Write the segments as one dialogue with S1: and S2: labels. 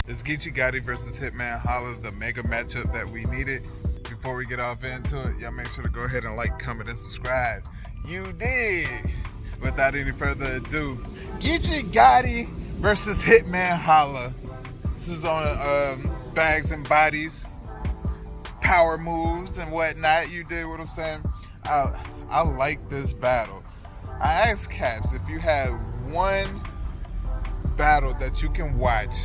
S1: It's Geechi Gotti versus Hitman Holla, the mega matchup that we needed. Before we get off into it, y'all make sure to go ahead and like, comment, and subscribe. You dig? Without any further ado, Geechi Gotti versus Hitman Holla. This is on bags and bodies, power moves and whatnot. You dig what I'm saying? I like this battle. I asked Caps if you had one battle that you can watch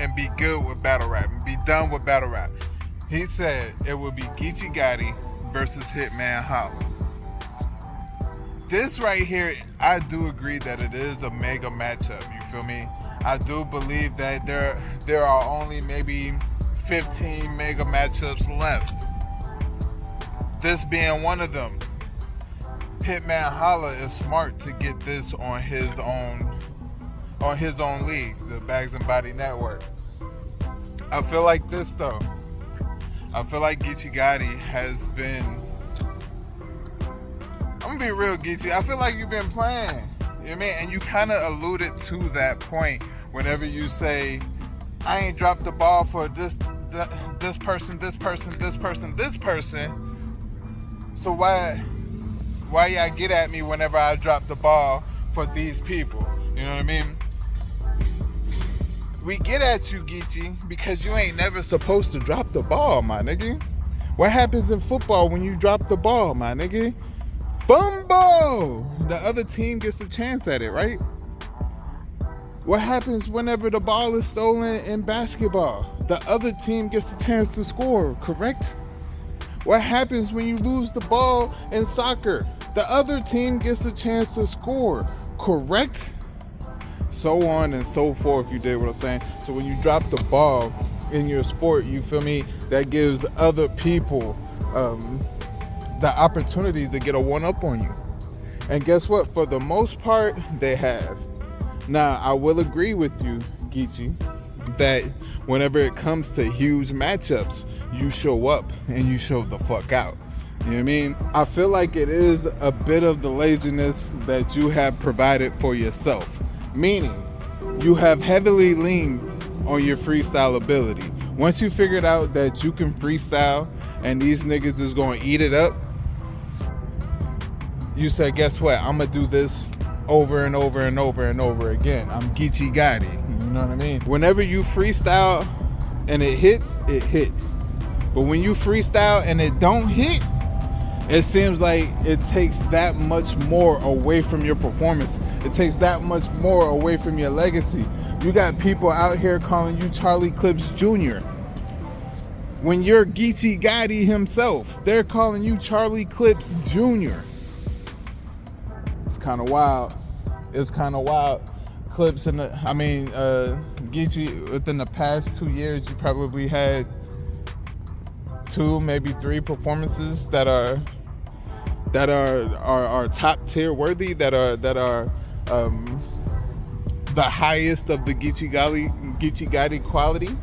S1: and be good with battle rap and be done with battle rap. He said it would be Geechi Gotti versus Hitman Holla. This right here, I do agree that it is a mega matchup. You feel me? I do believe that there are only maybe 15 mega matchups left. This being one of them. Hitman Holla is smart to get this on his own league, the Bags and Body Network. I feel like this though. I feel like Geechi Gotti has been. I'm gonna be real, Geechi. I feel like you've been playing. You know what I mean? And you kind of alluded to that point whenever you say, "I ain't dropped the ball for this person, this person, this person, this person." So why y'all get at me whenever I drop the ball for these people? You know what I mean? We get at you, Geechi, because you ain't never supposed to drop the ball, my nigga. What happens in football when you drop the ball, my nigga? Fumble! The other team gets a chance at it, right? What happens whenever the ball is stolen in basketball? The other team gets a chance to score, correct? What happens when you lose the ball in soccer? The other team gets a chance to score, correct? So on and so forth, you did what I'm saying. So when you drop the ball in your sport, you feel me, that gives other people the opportunity to get a one-up on you. And guess what? For the most part, they have. Now, I will agree with you, Geechi, that whenever it comes to huge matchups, you show up and you show the fuck out. You know what I mean? I feel like it is a bit of the laziness that you have provided for yourself. Meaning, you have heavily leaned on your freestyle ability. Once you figured out that you can freestyle and these niggas is gonna eat it up, you said, guess what? I'm gonna do this over and over and over and over again. I'm Geechi Gotti. You know what I mean? Whenever you freestyle and it hits, it hits. But when you freestyle and it don't hit, it seems like it takes that much more away from your performance. It takes that much more away from your legacy. You got people out here calling you Charlie Clips Jr. When you're Geechi Gotti himself, they're calling you Charlie Clips Jr. It's kind of wild. It's kind of wild. Clips Geechi, within the past 2 years, you probably had 2, maybe 3 performances that are top tier worthy, that are the highest of the Geechi Gotti quality.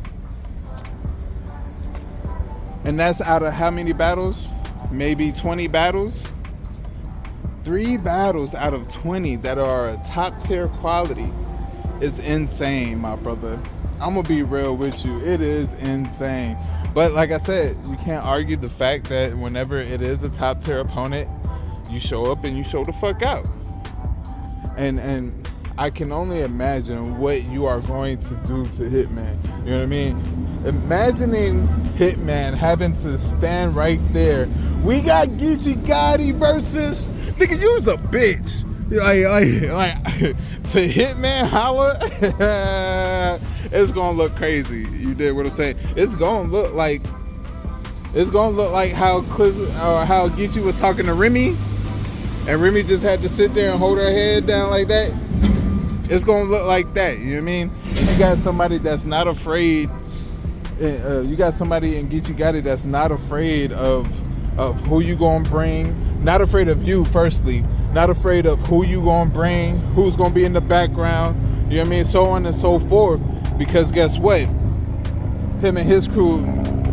S1: And that's out of how many battles? Maybe 20 battles. 3 battles out of 20 that are top tier quality is insane, my brother. I'm gonna be real with you. It is insane. But like I said, you can't argue the fact that whenever it is a top tier opponent, you show up and you show the fuck out. And I can only imagine what you are going to do to Hitman. You know what I mean? Imagining Hitman having to stand right there. We got Geechi Gotti versus nigga, you's a bitch. Like to Hitman Holla, it's gonna look crazy. You did what I'm saying. It's gonna look like how Clips or how Geechi was talking to Remy, and Remy just had to sit there and hold her head down like that. It's gonna look like that. You know what I mean? And you got somebody that's not afraid. You got somebody in Geechi Gotti that's not afraid of who you gonna bring. Not afraid of you, firstly. Not afraid of who you gonna bring, who's gonna be in the background. You know what I mean? So on and so forth. Because guess what? Him and his crew,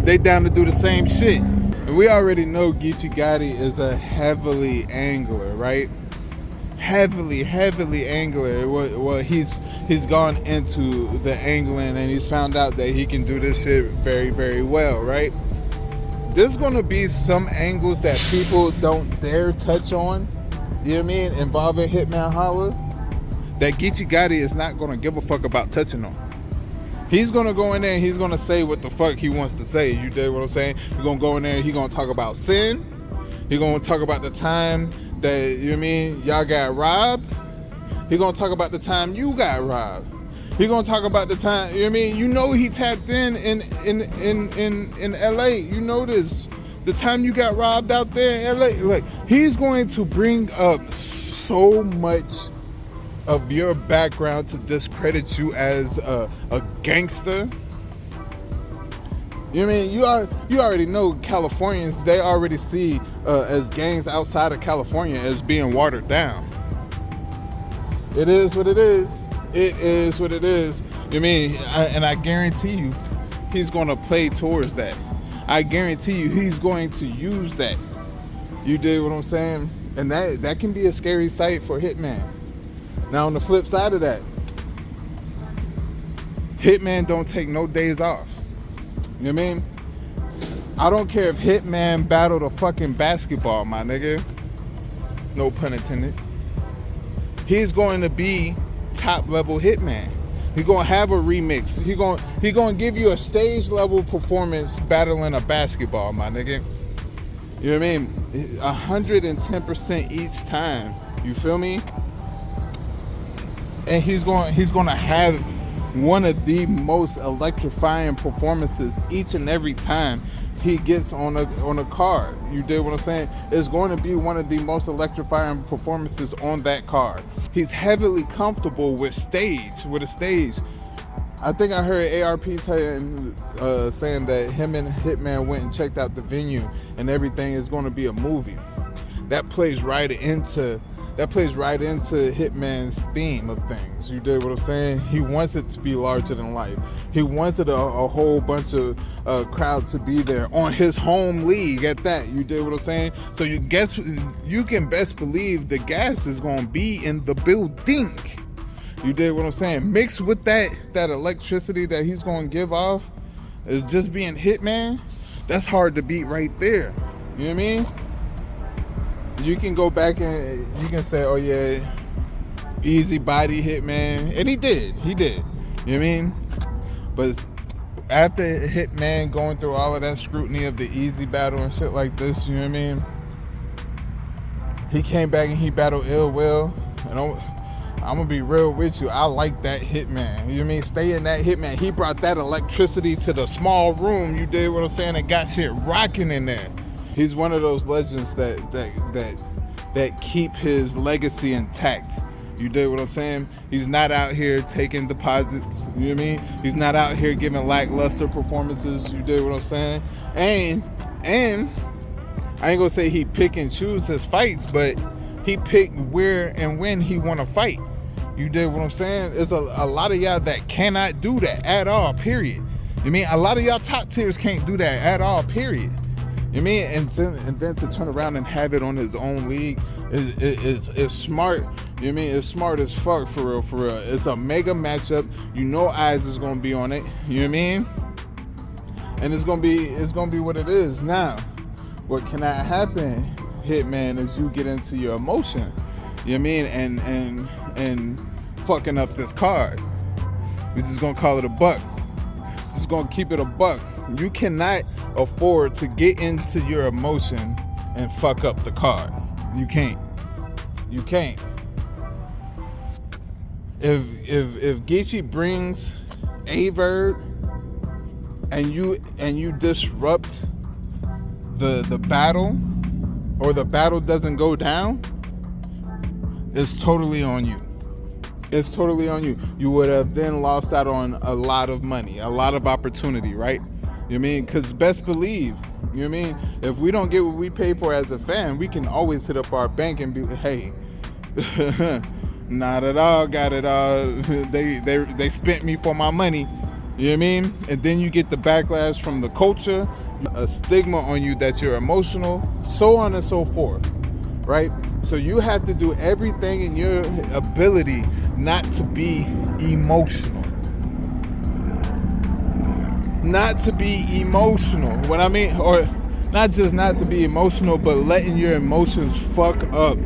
S1: they down to do the same shit. And we already know Geechi Gotti is a heavily angler, right? heavily angler. Well, he's gone into the angling and he's found out that he can do this shit very well, right? There's gonna be some angles that people don't dare touch on, you know what I mean, involving Hitman Holla, that Geechi Gotti is not gonna give a fuck about touching on. He's gonna go in there and he's gonna say what the fuck he wants to say. You dig what I'm saying? He's gonna go in there and he's gonna talk about sin. He's gonna talk about the time that, you know what I mean, y'all got robbed. He's gonna talk about the time you got robbed. He's gonna talk about the time, you know what I mean? You know he tapped in LA. You know this. The time you got robbed out there in LA. Like, he's going to bring up so much of your background to discredit you as a gangster. You know what I mean? You already know Californians, they already see as gangs outside of California as being watered down. It is what it is. It is what it is. You know what I mean? And I guarantee you, he's going to play towards that. I guarantee you, he's going to use that. You dig what I'm saying? And that can be a scary sight for Hitman. Now, on the flip side of that, Hitman don't take no days off. You know what I mean? I don't care if Hitman battled a fucking basketball, my nigga. No pun intended. He's going to be top level Hitman. He's going to have a remix. He's going to give you a stage level performance battling a basketball, my nigga. You know what I mean? 110% each time. You feel me? And he's going to have one of the most electrifying performances each and every time he gets on a card. You dig what I'm saying? It's going to be one of the most electrifying performances on that card. He's heavily comfortable with a stage. I think I heard ARP saying that him and Hitman went and checked out the venue and everything is going to be a movie. That plays right into Hitman's theme of things. You dig what I'm saying? He wants it to be larger than life. He wants it a whole bunch of crowd to be there on his home league at that. You dig what I'm saying? So you can best believe the gas is going to be in the building. You dig what I'm saying? Mixed with that electricity that he's going to give off is just being Hitman. That's hard to beat right there. You know what I mean? You can go back and you can say, oh yeah, easy body Hitman. And he did. You know what I mean? But after Hitman going through all of that scrutiny of the easy battle and shit like this, you know what I mean? He came back and he battled Ill Will. And I'm going to be real with you. I like that Hitman. You know what I mean? Stay in that Hitman. He brought that electricity to the small room. You did what I'm saying? And got shit rocking in there. He's one of those legends that keep his legacy intact. You dig what I'm saying? He's not out here taking deposits. You know what I mean? He's not out here giving lackluster performances. You dig what I'm saying? And I ain't gonna say he pick and choose his fights, but he pick where and when he want to fight. You dig what I'm saying? There's a lot of y'all that cannot do that at all, period. You mean a lot of y'all top tiers can't do that at all, period. You mean, and then to turn around and have it on his own league is smart. You mean, it's smart as fuck, for real. It's a mega matchup. You know, eyes is gonna be on it. You know what I mean? And it's gonna be what it is. Now, what cannot happen, Hitman, is you get into your emotion. You know what I mean? And fucking up this card. We're just gonna call it a buck. Just gonna keep it a buck. You cannot afford to get into your emotion and fuck up the card. You can't. If Geechi brings a verb and you disrupt the battle, or the battle doesn't go down, it's totally on you. It's totally on you. You would have then lost out on a lot of money, a lot of opportunity, right? You know what I mean? Because best believe, you know what I mean? If we don't get what we pay for as a fan, we can always hit up our bank and be like, hey, not at all, got it all. They spent me for my money. You know what I mean? And then you get the backlash from the culture, a stigma on you that you're emotional, so on and so forth, right? So you have to do everything in your ability not to be emotional. Not to be emotional. What I mean, or not just not to be emotional, but letting your emotions fuck up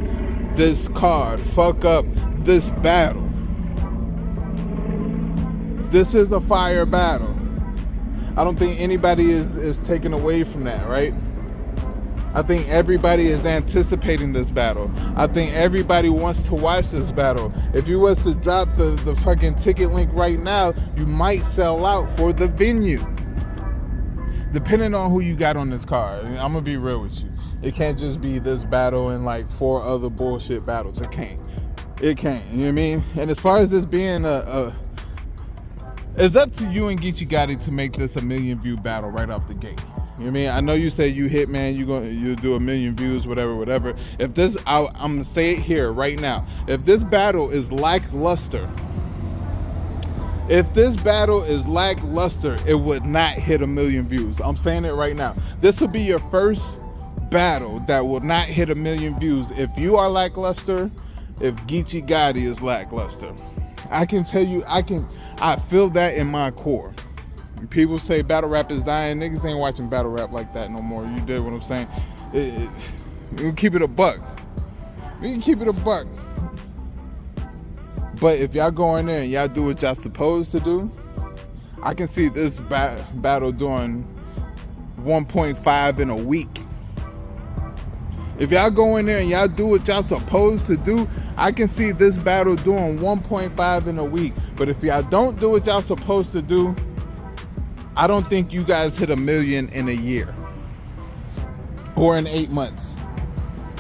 S1: this card, fuck up this battle. This is a fire battle. I don't think anybody is taken away from that, right? I think everybody is anticipating this battle. I think everybody wants to watch this battle. If you was to drop the fucking ticket link right now, you might sell out for the venue. Depending on who you got on this card. I'm gonna be real with you. It can't just be this battle and like 4 other bullshit battles. It can't. It can't. You know what I mean? And as far as this being it's up to you and Geechi Gotti to make this a 1 million view battle right off the gate. You know what I mean? I know you say you Hitman, you do 1 million views, whatever. If this, I'm gonna say it here right now. If this battle is lackluster, it would not hit 1 million views. I'm saying it right now. This will be your first battle that will not hit 1 million views if you are lackluster, if Geechi Gotti is lackluster. I can tell you, I feel that in my core. When people say battle rap is dying, niggas ain't watching battle rap like that no more. You did what I'm saying? You can keep it a buck. But if y'all go in there and y'all do what y'all supposed to do, I can see this battle doing 1.5 in a week. If y'all go in there and y'all do what y'all supposed to do, I can see this battle doing 1.5 in a week. But if y'all don't do what y'all supposed to do, I don't think you guys hit 1 million in a year or in 8 months.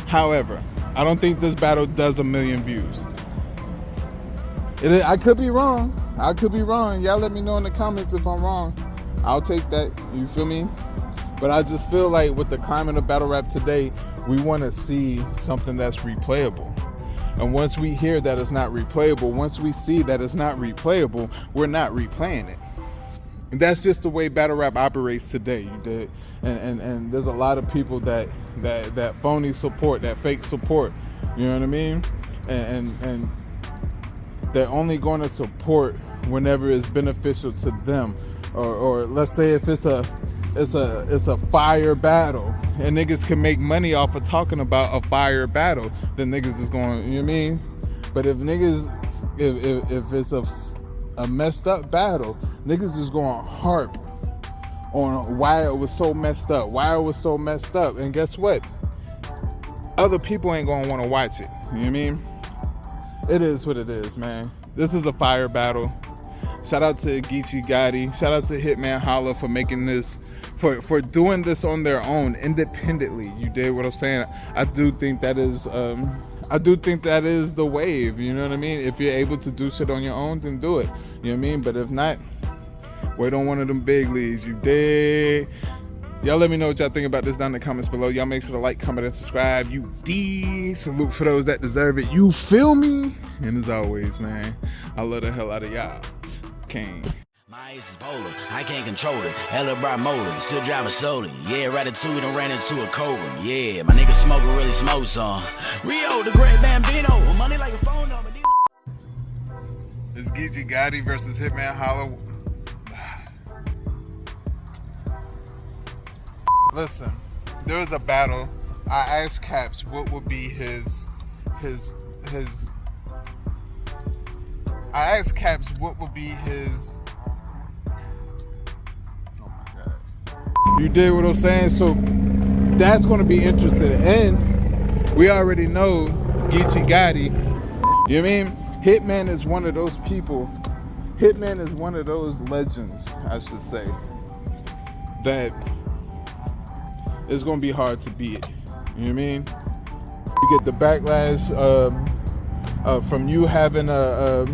S1: However, I don't think this battle does 1 million views. I could be wrong. Y'all let me know in the comments if I'm wrong. I'll take that. You feel me? But I just feel like with the climate of battle rap today, we want to see something that's replayable. And once we hear that it's not replayable, once we see that it's not replayable, we're not replaying it. And that's just the way battle rap operates today. You did, and there's a lot of people that phony support, that fake support. You know what I mean? And they're only going to support whenever it's beneficial to them, or let's say if it's a fire battle and niggas can make money off of talking about a fire battle, then niggas is going, you know what I mean? But if it's a messed up battle, niggas is going harp on why it was so messed up, and guess what? Other people ain't gonna want to watch it. You know what I mean? It is what it is, man. This is a fire battle. Shout out to Geechi Gotti. Shout out to Hitman Holla for making this, for doing this on their own, independently. You did what I'm saying. I do think that is the wave. You know what I mean? If you're able to do shit on your own, then do it. You know what I mean? But if not, wait on one of them big leagues. You did. Y'all let me know what y'all think about this down in the comments below. Y'all make sure to like, comment, and subscribe. You did. Salute for those that deserve it. You feel me? And as always, man, I love the hell out of y'all. King.
S2: My ace is bowler, I can't control it. Hella bright motor, still driving slowly. Yeah, Ratatouille done ran into a cobra. Yeah, my nigga smoking really smoke some. Rio, the great Bambino, money like a phone number.
S1: It's Geechi Gotti versus Hitman Holla. Listen, there was a battle. I asked Caps what would be his. I asked Caps what would be his. Oh my God. You did what I'm saying? So that's going to be interesting. And we already know Geechi Gotti. You know what I mean? Hitman is one of those people. Hitman is one of those legends, I should say, that it's going to be hard to beat. You know what I mean? You get the backlash from you having a